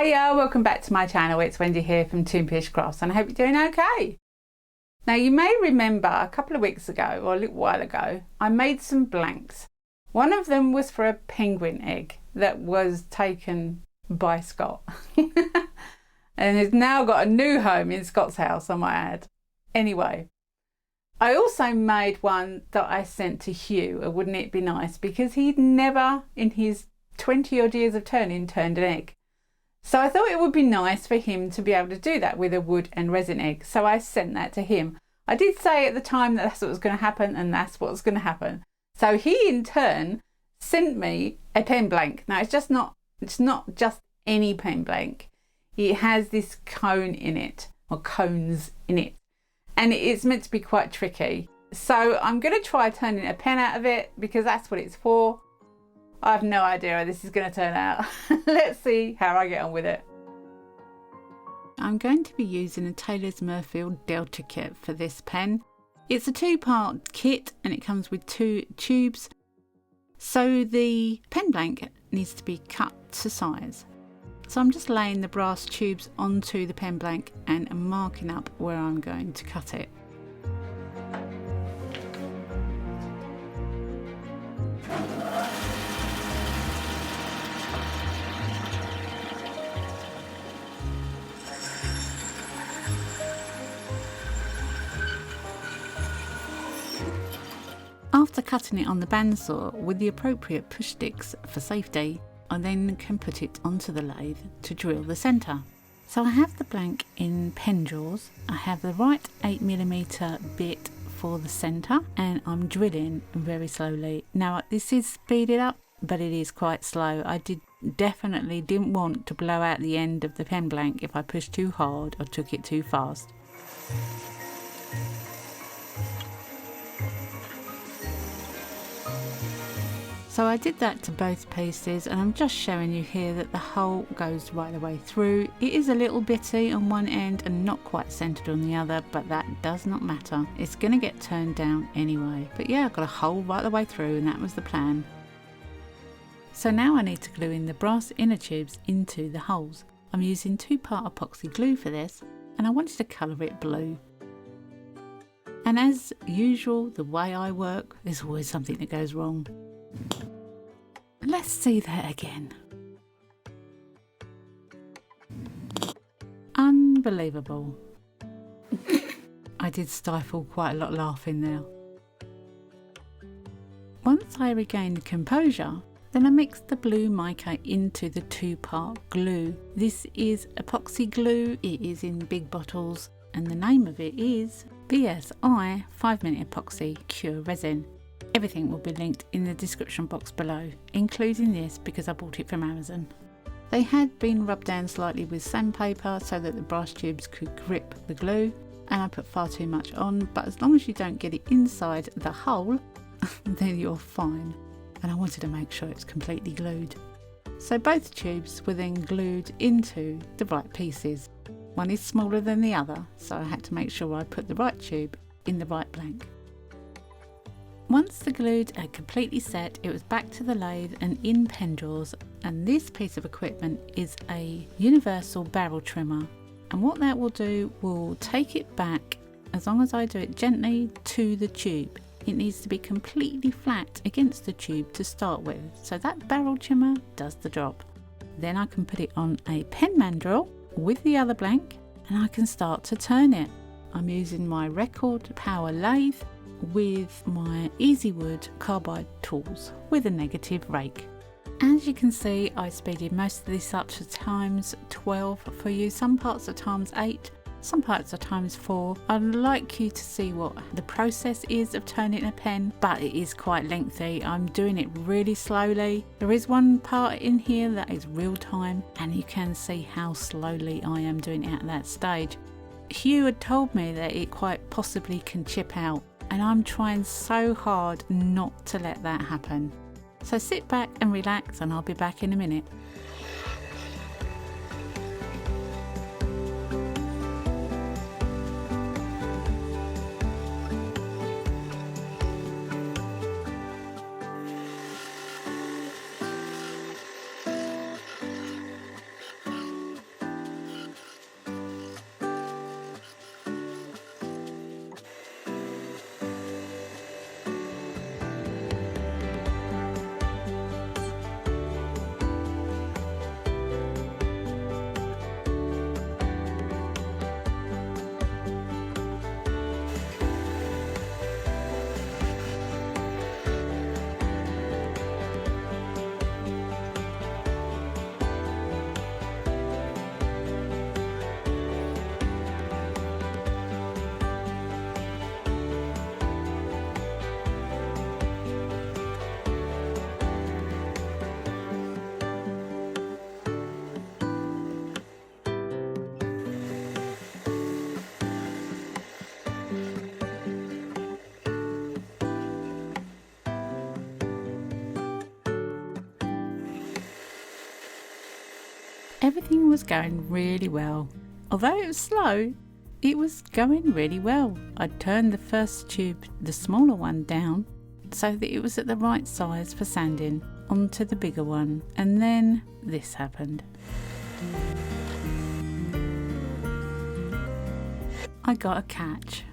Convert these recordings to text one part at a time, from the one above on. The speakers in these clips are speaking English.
Hiya, welcome back to my channel. It's Wendy here from Toonfish Crafts and I hope you're doing okay. Now you may remember a couple of weeks ago or a little while ago I made some blanks. One of them was for a penguin egg that was taken by Scott and has now got a new home in Scott's house, I might add. Anyway, I also made one that I sent to Hugh, wouldn't it be nice, because he'd never in his 20 odd years of turning turned an egg. So I thought it would be nice for him to be able to do that with a wood and resin egg. So I sent that to him. I did say at the time that that's what was going to happen, and that's what's going to happen. So he in turn sent me a pen blank. Now it's not just any pen blank. It has this cone in it, or cones in it. And it's meant to be quite tricky. So I'm going to try turning a pen out of it because that's what it's for. I have no idea how this is going to turn out. Let's see how I get on with it. I'm going to be using a Taylor's Murfield Delta kit for this pen. It's a two-part kit and it comes with 2 tubes. So the pen blank needs to be cut to size. So I'm just laying the brass tubes onto the pen blank and marking up where I'm going to cut it. After cutting it on the bandsaw with the appropriate push sticks for safety, I then can put it onto the lathe to drill the centre. So I have the blank in pen jaws, I have the right 8mm bit for the centre, and I'm drilling very slowly. Now this is speeded up, but it is quite slow. I definitely didn't want to blow out the end of the pen blank if I pushed too hard or took it too fast. So I did that to both pieces, and I'm just showing you here that the hole goes right the way through. It is a little bitty on one end and not quite centered on the other, but that does not matter. It's going to get turned down anyway. But yeah, I've got a hole right the way through, and that was the plan. So now I need to glue in the brass inner tubes into the holes. I'm using 2-part epoxy glue for this, and I wanted to colour it blue. And as usual, the way I work, there's always something that goes wrong. Let's see that again. Unbelievable. I did stifle quite a lot laughing there. Once I regained composure, then I mixed the blue mica into the 2-part glue. This is epoxy glue, it is in big bottles, and the name of it is BSI 5-minute epoxy cure resin. Everything will be linked in the description box below, including this because I bought it from Amazon. They had been rubbed down slightly with sandpaper so that the brass tubes could grip the glue, and I put far too much on, but as long as you don't get it inside the hole, then you're fine. And I wanted to make sure it's completely glued. So both tubes were then glued into the right pieces. One is smaller than the other, so I had to make sure I put the right tube in the right blank. Once the glue had completely set, it was back to the lathe and in pen drawers, and this piece of equipment is a universal barrel trimmer, and what that will do will take it back, as long as I do it gently, to the tube. It needs to be completely flat against the tube to start with, so that barrel trimmer does the job. Then I can put it on a pen mandrel with the other blank and I can start to turn it. I'm using my record power lathe with my Easy Wood carbide tools with a negative rake. As you can see, I speeded most of this up to times 12 for you. Some parts are times 8, some parts are times 4. I'd like you to see what the process is of turning a pen, but it is quite lengthy. I'm doing it really slowly. There is one part in here that is real time, and you can see how slowly I am doing it at that stage. Hugh had told me that it quite possibly can chip out, and I'm trying so hard not to let that happen. So sit back and relax, and I'll be back in a minute. Everything was going really well. Although it was slow, it was going really well. I turned the first tube, the smaller one, down so that it was at the right size for sanding, onto the bigger one, and then this happened. I got a catch.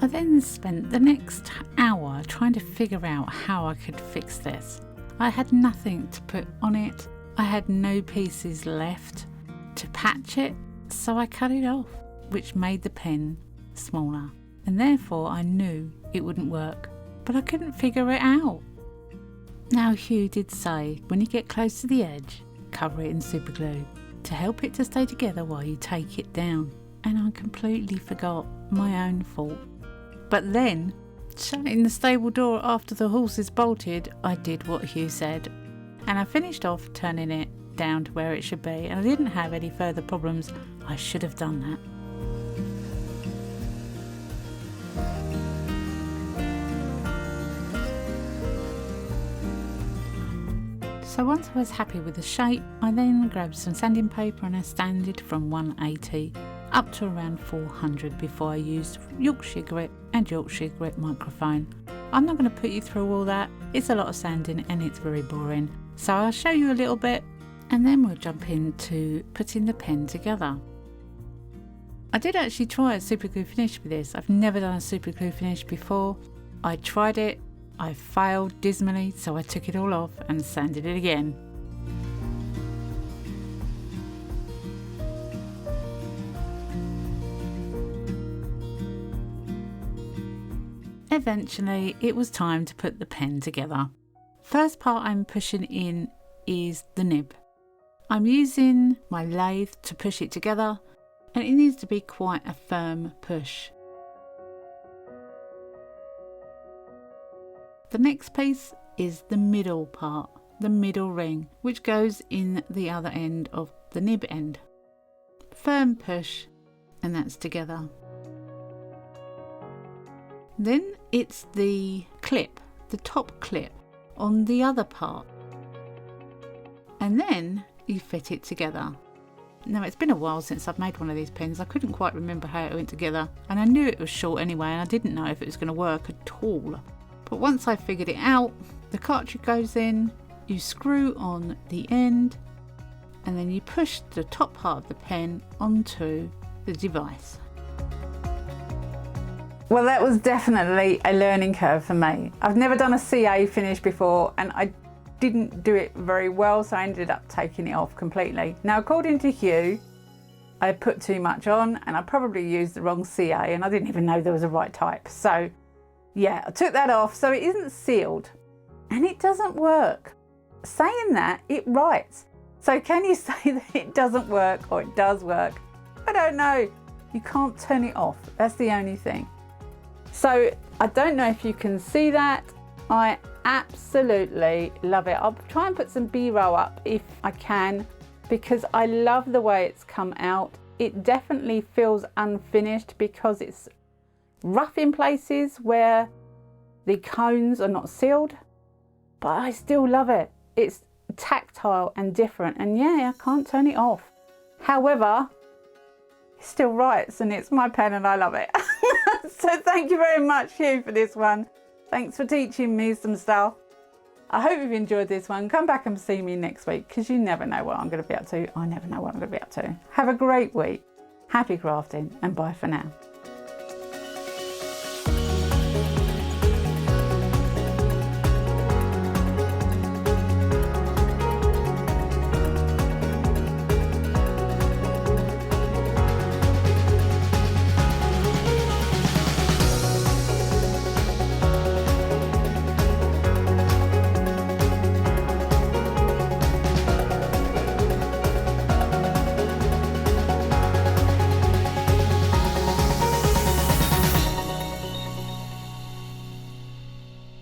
I then spent the next hour trying to figure out how I could fix this. I had nothing to put on it. I had no pieces left to patch it, so I cut it off, which made the pen smaller, and therefore I knew it wouldn't work, but I couldn't figure it out. Now Hugh did say, when you get close to the edge, cover it in super glue to help it to stay together while you take it down, and I completely forgot, my own fault. But then, shutting the stable door after the horses bolted, I did what Hugh said, and I finished off turning it down to where it should be, and I didn't have any further problems. I should have done that. So once I was happy with the shape, I then grabbed some sanding paper and I sanded from 180 up to around 400 before I used Yorkshire grip and Yorkshire grip microphone. I'm not going to put you through all that, it's a lot of sanding and it's very boring, so I'll show you a little bit and then we'll jump into putting the pen together. I did actually try a super glue finish with this. I've never done a super glue finish before. I tried it, I failed dismally, so I took it all off and sanded it again. Eventually, it was time to put the pen together. First part I'm pushing in is the nib. I'm using my lathe to push it together, and it needs to be quite a firm push. The next piece is the middle part, the middle ring, which goes in the other end of the nib end. Firm push, and that's together. Then it's the clip, the top clip on the other part, and then you fit it together. Now it's been a while since I've made one of these pens. I couldn't quite remember how it went together, and I knew it was short anyway, and I didn't know if it was going to work at all. But once I figured it out, the cartridge goes in, you screw on the end, and then you push the top part of the pen onto the device. Well, that was definitely a learning curve for me. I've never done a CA finish before, and I didn't do it very well, so I ended up taking it off completely. Now, according to Hugh, I put too much on and I probably used the wrong CA, and I didn't even know there was a right type. So yeah, I took that off, so it isn't sealed and it doesn't work. Saying that, it writes. So can you say that it doesn't work or it does work? I don't know. You can't turn it off. That's the only thing. So I don't know if you can see that. I absolutely love it. I'll try and put some B-roll up if I can, because I love the way it's come out. It definitely feels unfinished because it's rough in places where the cones are not sealed, but I still love it. It's tactile and different, and yeah, I can't turn it off. However, it still writes, and it's my pen and I love it. So thank you very much, Hugh, for this one. Thanks for teaching me some stuff. I hope you've enjoyed this one. Come back and see me next week, because you never know what I'm going to be up to. I never know what I'm going to be up to. Have a great week. Happy crafting, and bye for now.